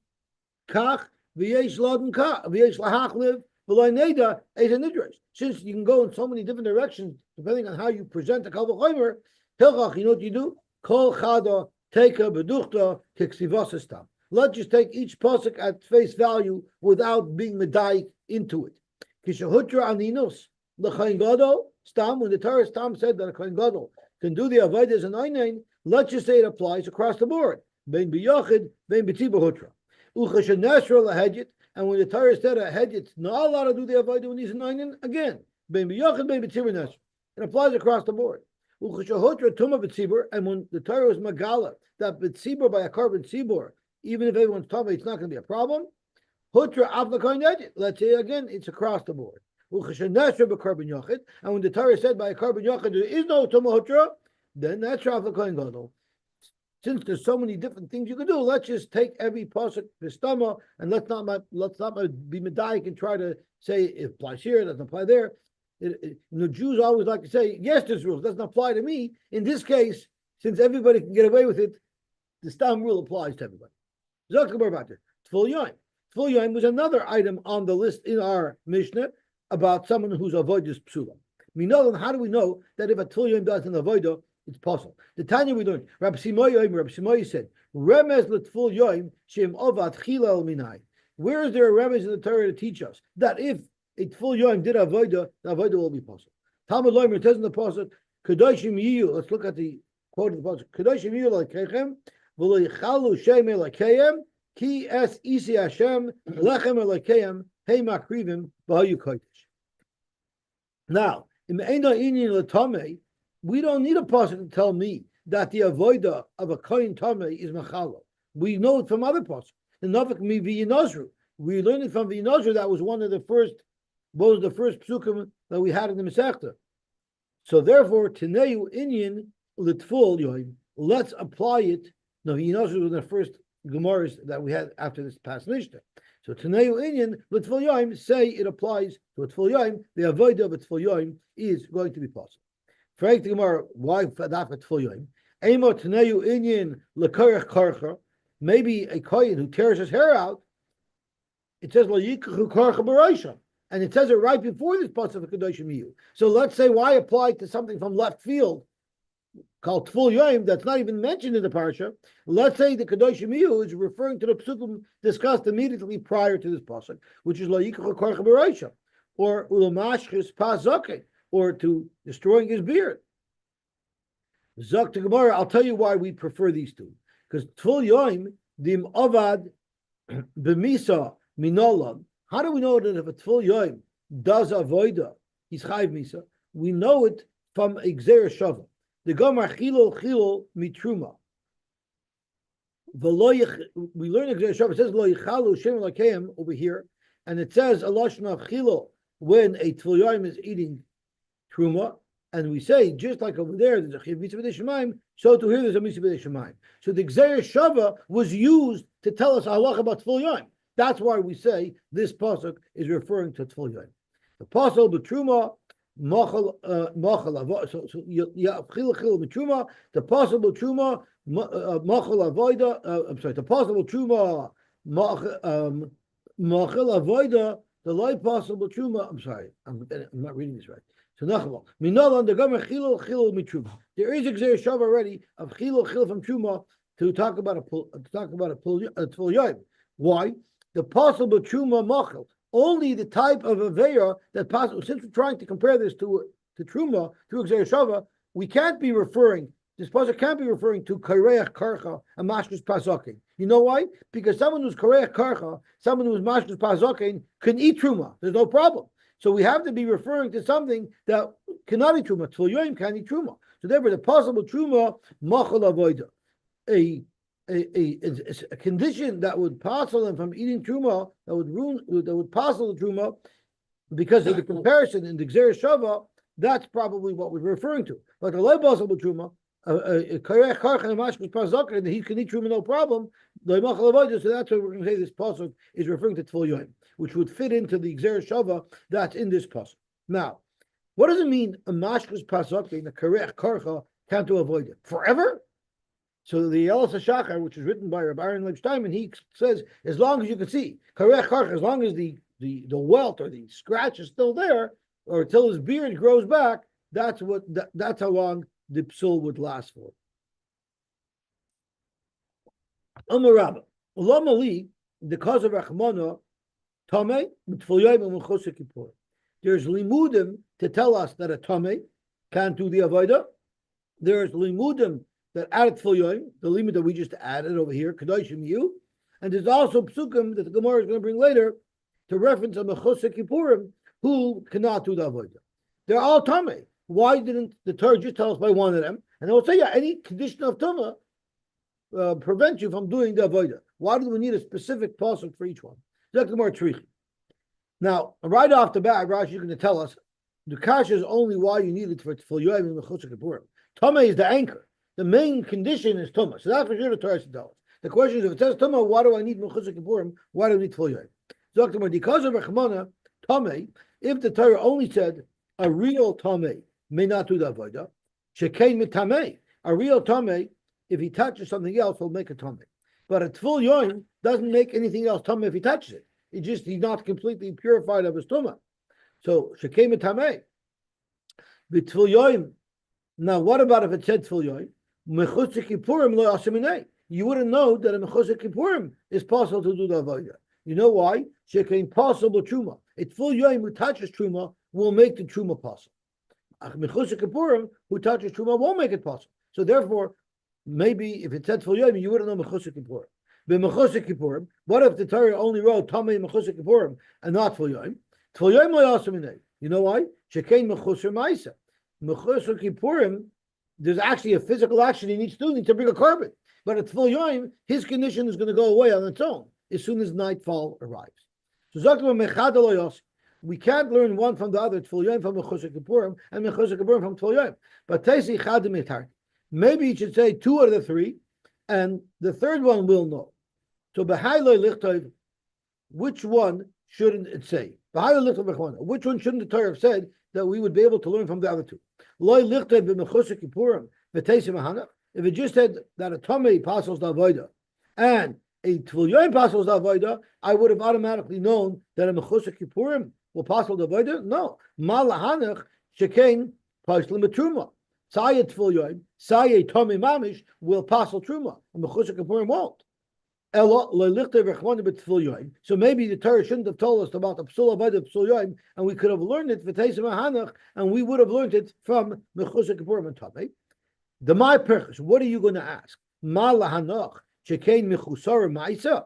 kach v'yesh laden kach v'yesh lahachliv v'loy neda eis nidros. Since you can go in so many different directions depending on how you present the Kal V'chomer, hilchach, you know what you do? Kol chada teka beduchta kiksivasistam. Let's just take each pasuk at face value without being medayik into it. Kishahutra aninus l'chayin gadol stam. When the Torah stam said that a kohen gadol can do the avodah as an oinen, let's just say it applies across the board. Bein b'yochid, bein b'tzibur hutra. Uchashen nesra lahedjit, and when the Torah said a hedjit's not allowed to do the avodah when he's an oinen, again, bein b'yochid, bein b'tzibur nesra. It applies across the board. Uchashen hutra tumah b'tzibur, and when the Torah was magala that b'tzibur by a korban tzibur, even if everyone's tamei, it's not going to be a problem. Hutra av l'kohen hedjit. Let's say again, it's across the board. Uchashen nesra b'korban yochid, and when the Torah said by a korban yochid there is no tumah hutra, then that's Rav Kohen Gadol. Since there's so many different things you can do, let's just take every pasuk v'stama and let's not be medayik and try to say it applies here, it doesn't apply there. Jews always like to say, yes, there's rules, it doesn't apply to me. In this case, since everybody can get away with it, the stam rule applies to everybody. Tvul Yosy was another item on the list in our Mishnah about someone who's avodas psula. We know, how do we know that if a Tvul Yosy does an avodah, it's possible. The Tanya we learned. Rabbi Simoy said, "Remez l'tful yoim shem ovat chila el minai." Where is there a remez in the Torah to teach us that if a tful yoim did avoda, the avoda will be possible? Talmud Loimer says in the pasuk, "Kadoshim yiyu." Let's look at the quote of the pasuk. "Kadoshim yiyu lekechem v'lo yichalu shem elekeyem ki es isi Hashem lechem elekeyem hey makrivim v'hayu kodesh." Now, in Me'ena Inyan Tamei, we don't need a pasuk to tell me that the avoda of a kohen Tamei is machalo. We know it from other pasuk. The Navik mi v'yinazru. We learned it from v'yinazru. That was one of the first. What was the first psukim that we had in the Masechta? So therefore, Teneu Inyan L'Tful Yoim. Let's apply it. No, v'yinazru was the first Gemaras that we had after this past Mishnah. So Teneu Inyan L'Tful Yoim, say it applies to a Tful Yoim. The avodah of a Tful Yoim is going to be possible. Frank the Gemara, why that for Tful Yoim? Emo Teneu Inyan L'Korach Karcha. Maybe a kohen who tears his hair out. It says Lo Yikachu Karcha B'Rosham, and it says it right before this pasuk of Kadoshim Yiyu. So let's say why apply it to something from left field called Tvul Yoim that's not even mentioned in the parsha. Let's say the Kadoshim Yiyu is referring to the psukim discussed immediately prior to this pasuk, which is Lo Yikachu Karcha B'Rosham, or Ulamashchis Pazoke, or to destroying his beard. Zok to Gemara, I'll tell you why we prefer these two. Because Tvul Yoim, dim avad b'misa minolam. How do we know that if a Tvul Yoim does avoida, he's chayv misa? We know it from a gzer shava. The Gomar chilol mitruma. We learn a gzer shava. It says lo yichalu shem lakeim over here, and it says a lashon of chilol when a Tvul Yoim is eating truma. And we say, just like over there, there's a chiv mitzvah b'dei shemaim, so to here there's a mitzvah b'dei shemaim. So the gzer shava was used to tell us halacha about Tvul Yoim. That's why we say this pasuk is referring to Tvul Yoim. The pasuk b'truma machal avoda. So chil b'truma. The pasuk b'truma machal avoda. I'm sorry. The pasuk b'truma machal avoda. The loy pasuk b'truma. I'm sorry. I'm not reading this right. So Nachmal, Minolan the Gomer Chilul Mitruma. There is a Gzer Shav already of Chilul from Truma to talk about a Tvul Yoim. Why? The possible Truma Machel. Only the type of Aveira that possible. Since we're trying to compare this to Truma through Gzer Shava, we can't be referring. This pasuk can't be referring to Kareach Karcha and Mashkus Pazokin. You know why? Because someone who's Kareach Karcha, someone who's Mashkus Pazokin can eat Truma. There's no problem. So we have to be referring to something that cannot eat truma. Tvul Yoim can eat truma. So therefore, the possible truma machal avoida, a condition that would passel them from eating truma, that would passel the truma, because of the comparison in the Gzer Shava. That's probably what we're referring to. Like a low possible truma, a karech karch and a mashkus pazaker, and he can eat truma no problem. So that's why we're going to say this pasuk is referring to Tvul Yoim, which would fit into the Gzer Shava that's in this pasuk. Now, what does it mean a mashkus pazaker and a karech karcha can't avoid it forever? So the Elas HaShachar, which is written by Rabbi Aaron Leib Steinman, he says as long as you can see karech karcha, as long as the welt or the scratch is still there, or until his beard grows back, that's how long the psul would last for. Amar Rabba, Olam Ali, the cause of Rachmana, Tamei, Tvul Yoim and Mchusar Kippurim. There's limudim to tell us that a Tamei can't do the avodah. There's limudim that add Tvul Yoim, the limud that we just added over here, Kadoshim Yiyu, and there's also psukim that the Gemara is going to bring later to reference a Mchusar Kippurim who cannot do the avodah. They're all Tamei. Why didn't the Torah just tell us by one of them? And they will say, yeah, any condition of Tumah prevents you from doing the avodah. Why do we need a specific pasuk for each one? Now, right off the bat, Rashi is going to tell us the kasha is only why you need it for Tvul Yoim and Mchusar Kippurim. Tumah is the anchor. The main condition is Tumah. So that's for sure the Torah should tell us. The question is, if it says Tumah, why do I need Mchusar Kippurim? Why do I need Tvul Yoim? Because of Rachmana, Tamei, if the Torah only said a real Tamei may not do the avodah, shekein mit Tamei, a real Tamei, if he touches something else, will make a Tamei. But a Tvul Yoim doesn't make anything else Tamei if he touches it. He's not completely purified of his Tumah. So shekein mit Tamei. The Tvul Yoim Now, what about if it said Tvul Yoim? Mchusar Kippurim lo yaseminei. You wouldn't know that a Mchusar Kippurim is possible to do the avodah. You know why? Shekein possible truma. A Tvul Yoim who touches truma will make the truma possible. Mchusar Kippurim who touches truma won't make it possible. So therefore, maybe if it said Tvul Yoim, you wouldn't know Mchusar Kippurim. But Mchusar Kippurim, what if the Torah only wrote Tamei Mchusar Kippurim and not Tvul Yoim? Tvul Yoim lo yaseminei. You know why? Shekein Mchusar Ma'isa. Mchusar Kippurim, there's actually a physical action he needs to bring a carbon. But at Tvul Yoim, his condition is going to go away on its own as soon as nightfall arrives. So we can't learn one from the other, Tvul Yoim from Mchusar Kippurim and Mchusar Kippurim from Tvul Yoim. But Teisi Chadim Itar. Maybe you should say two out of the three, and the third one will know. So B'hailoi Lichtov, which one shouldn't it say? Which one shouldn't the Torah have said that we would be able to learn from the other two? If it just said that a Tamei passes the avodah and a Tvul Yoim passes the avodah, I would have automatically known that a Mchusar Kippurim will pass the avodah. No, Malahanach Shekain paslim truma. Saya Tvul Yoim, Saya Tamei Mamish will pass truma, and Mchusar Kippurim won't. So maybe the Torah shouldn't have told us about the Psul Avodah Psul Yoim, and we could have learned it v'teisem Hanach, and we would have learned it from Mchusar Kippurim and Tamei. The my purpose. What are you going to ask? Ma lahanach shekein Mchusar Ma'isa.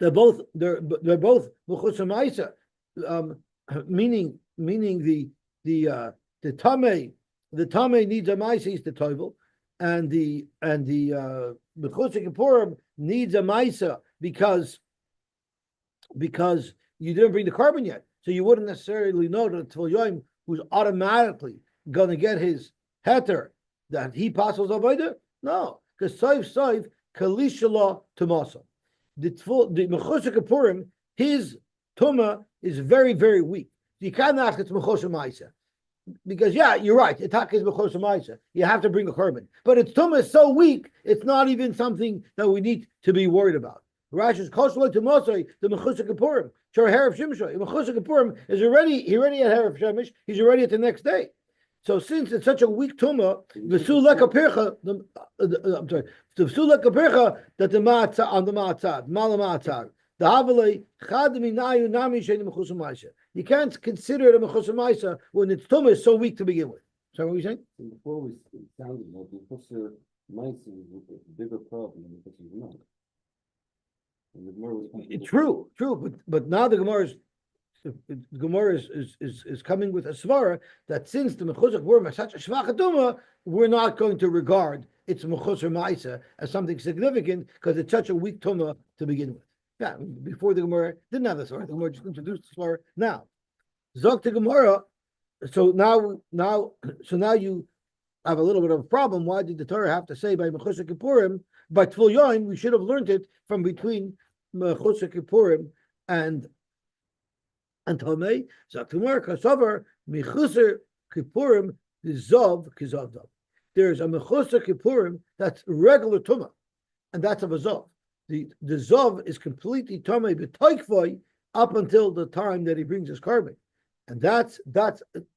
They're both Mchusar Ma'isa, meaning the Tamei needs a Ma'isa, is the Tvul, and the Mchusar Kippurim needs a Ma'isa because you didn't bring the carbon yet. So you wouldn't necessarily know that Tvul Yoim, who's automatically going to get his heter, that he passes avodah. No, because Soif Kalishala Tumasa. The Mchusar Kippurim, his Tuma is very, very weak. You can't ask it's Mchusar Ma'isa. Because you're right. Itak is Mchusar Ma'isa. You have to bring a carbon, but its tumah is so weak, it's not even something that we need to be worried about. Rashi's Koshalot to Mosai, the Mchusar Kippurim, Shor Herav Shimshoi. Mchusar Kippurim is already at Herav Shemish. He's already at the next day. So since it's such a weak tumah, the Sulek Apircha, I'm sorry, the Sulek Apircha that the Ma'atzad on the Ma'atzad, Mala Ma'atzad. The Havalei Chadmi Nayu Nami Sheni Mchusar Ma'isa. You can't consider it a Mchusar Ma'isa when its tumah is so weak to begin with. Is that what you're saying? Before we sounded like Mchusar Ma'isa was a bigger problem than Mchusar Ma'isa. And the Gemara was True, but now the Gemara is coming with a svara that since the Mchusar Kippurim is such a shvach tumah, we're not going to regard its Mchusar Ma'isa as something significant because it's such a weak tumah to begin with. Yeah, before the Gemara didn't have the Svara. The Gemara just introduced the Svara now. Zok the Gemara. So now you have a little bit of a problem. Why did the Torah have to say by Mchusar Kippurim? By Tvul Yoim, we should have learned it from between Mchusar Kippurim and Tamei. Zok the Gemara kasover Mchusar Kippurim zov kizavdav. There's a Mchusar Kippurim that's regular tumah, and that's a zov. The Zov is completely Tamei b'toikvoi up until the time that he brings his carbon. And that's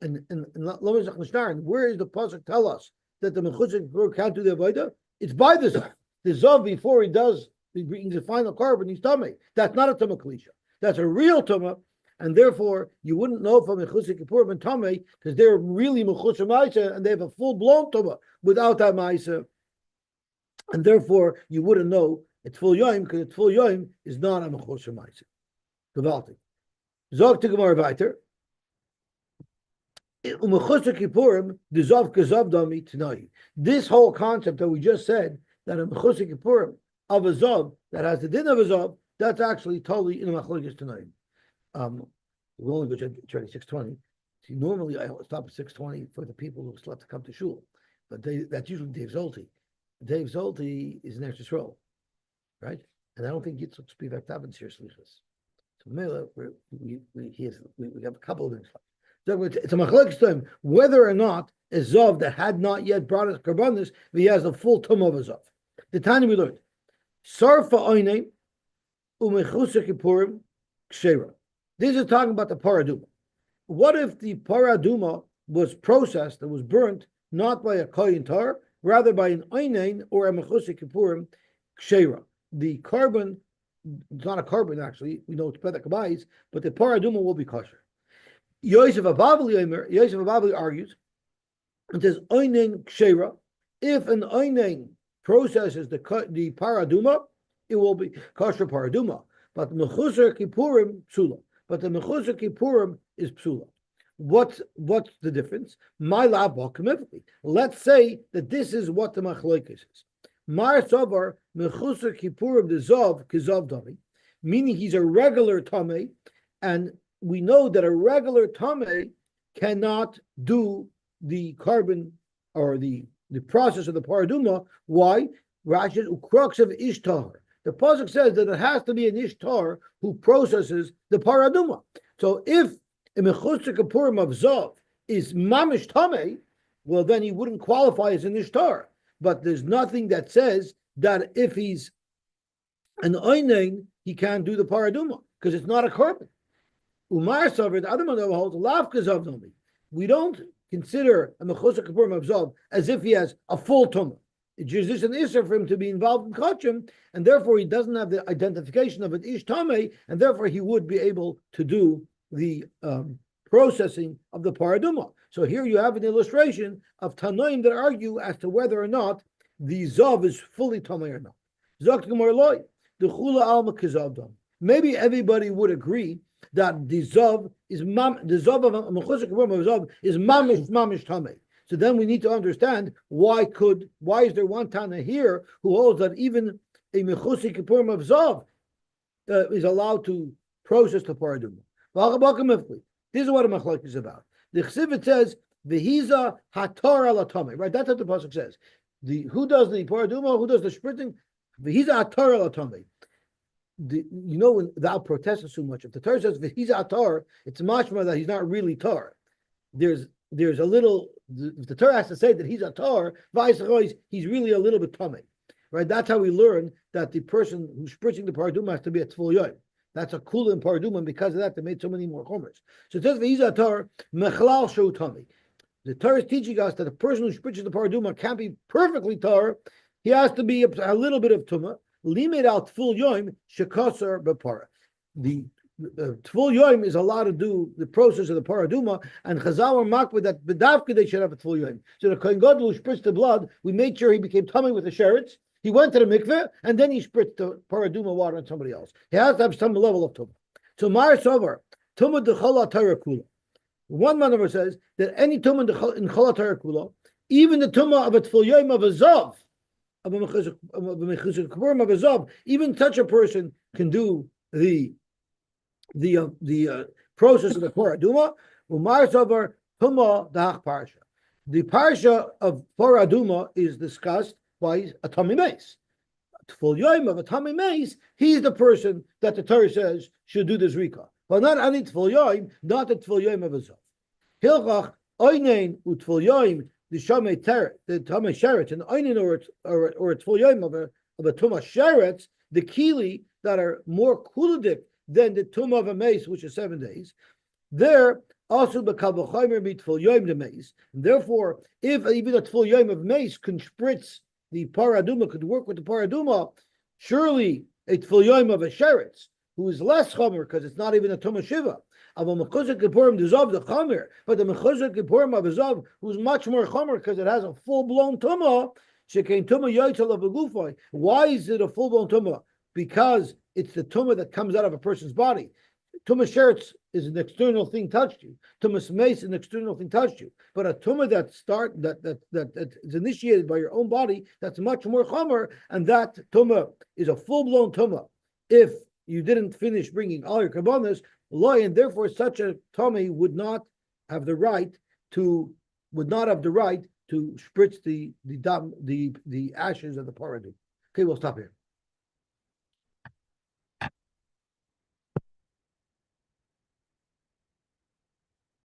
in Lomazach Nishnaran, where is the pasuk tell us that the Mchusar Kippurim can't do the Avodah? It's by the Zov. The Zov, before he brings the final carbon, he's Tamei. That's not a Tumah Kalisha. That's a real Tumah, and therefore you wouldn't know from Mchusar Kippurim and Tamei because they're really Mchusar Ma'isa and they have a full-blown Tumah without that Ma'isa. And therefore you wouldn't know it's Tvul Yoim because Tvul Yoim is not a Mchusar Ma'isa. Gewaltig. Zog to Gemara weiter. Mchusar Kippurim the Zov Kazav Dami Tanai. This whole concept that we just said that a Mchusar Kippurim of a Zov that has the din of a Zov, that's actually totally in a Machlokes tonight. We only go to 6:20. See, normally I stop at 6:20 for the people who still have to come to shul, but that's usually Dave Zolti. Dave Zolti is an extra role. Right, and I don't think Yitzchak Spivak Tavin here slichus. So Mela, we have a couple of minutes left. So it's a machlokes time whether or not a zov that had not yet brought his karbanis, he has a full tum of a zov. The time we learned, sarfa oinen umechusar kippurim kshera. This is talking about the paraduma. What if the paraduma was processed and was burnt not by a koyin tar, rather by an onen or a mechusar kippurim kshera. The carbon, it's not a carbon actually. We know it's pedek kabayis, but the paraduma will be kosher. Yosy Abavli argues and says onen kshera. If an onen processes the paraduma, it will be kosher paraduma. But mechusar kippurim psula. But the mechusar kippurim is psula. What's the difference? My lab. Let's say that this is what the machlokes is. Mar Sovar Mchusar Kippurim the Zov Kizav Tamei, meaning he's a regular Tamei, and we know that a regular Tamei cannot do the carbon or the process of the paraduma. Why? Rashi ukrux of Ishtar. The pasuk says that it has to be an Ishtar who processes the paraduma. So if a Mchusar Kippurim of Zov is mamish Tamei, well then he wouldn't qualify as an Ishtar. But there's nothing that says that if he's an oinen, he can't do the paraduma because it's not a carbon. Umar Savir, the other one holds lav kazav nomi. We don't consider a mechusar kippurim of zav as if he has a full tumah. It's just an isser for him to be involved in kachim, and therefore he doesn't have the identification of an ish tamei, and therefore he would be able to do the processing of the paraduma. So here you have an illustration of Tanoim that argue as to whether or not the Zav is fully Tamei or not. Maybe everybody would agree that the Zav is the Zav of Mchusar Kippurim of Zav is mamish Tamei. So then we need to understand why is there one Tana here who holds that even a Mchusar Kippurim of Zav is allowed to process the paraduma. This is what a machlok is about. The Chsivit says, "V'hiza hatar ala tamei." Right, that's what the pasuk says. Who does the paraduma? Who does the sprinting? V'hiza hatar ala tamei. Without protesting so much, if the Torah says v'hiza hatar, it's mashma that he's not really tar. There's a little. If the Torah has to say that he's a tar, he's really a little bit tamei. Right, that's how we learn that the person who's spritzing the paraduma has to be a tvul yoy. That's a kula in paraduma, and because of that, they made so many more chomers. So it says v'hizatar mechlal shu tamei. The Torah is teaching us that a person who spritzes the paraduma can't be perfectly tar. He has to be a little bit of tumah. Limit out tvul yoim shekasar bepara. The tvul yoim is allowed to do the process of the paraduma, and Chazal are makbid that bedavka they should have a tvul yoim. So the kohen gadol who spritzed the blood, we made sure he became tummy with the sheretz. He went to the mikveh, and then he spritzed the paraduma water on somebody else. He has to have some level of tumah. So Mar Sovar, tumah dechol Torah kula. One man says that any tumah in chol Torah kula, even the tumah of a tfil yom of a zav, of a mechusar kippurim of a zav, even such a person can do the process of the paraduma. Mar Sovar tumah dahach parsha. The parsha of paraduma is discussed by a Tamei Meis. Tvul Yoim of a Tamei Meis, he's the person that the Torah says should do the Zrika. But not only Tvul Yoim, not the Tvul Yoim of a Zav. Hilchach, Oinen, Tvul Yoim, the Tamei Sheretz, and Oinen or a Tvul Yoim of a Tumah Sheretz, the Kili that are more kuladik than the Tumah of a Meis, which is 7 days. There, also the Kavachaymer be Tvul Yoim the Meis. Therefore, if even a Tvul Yoim of Meis can spritz the paraduma, could work with the paraduma, surely a Tvul Yoim of a sheretz, who is less chomer because it's not even a tumah shiva. Of a mechusar kippurim dezav the chomer, but the mechusar kippurim of a zav, who's much more chomer because it has a full blown tumah. Shekain tumah yoytel of a gufay. Why is it a full blown tumah? Because it's the tumah that comes out of a person's body. Tumah sheretz is an external thing touched you. Tumah meis is an external thing touched you. But a tumah that is initiated by your own body, that's much more chomer, and that tumah is a full blown tumah. If you didn't finish bringing all your kabbanas, and therefore such a tumah would not have the right to spritz the ashes of the paradum. Okay, we'll stop here.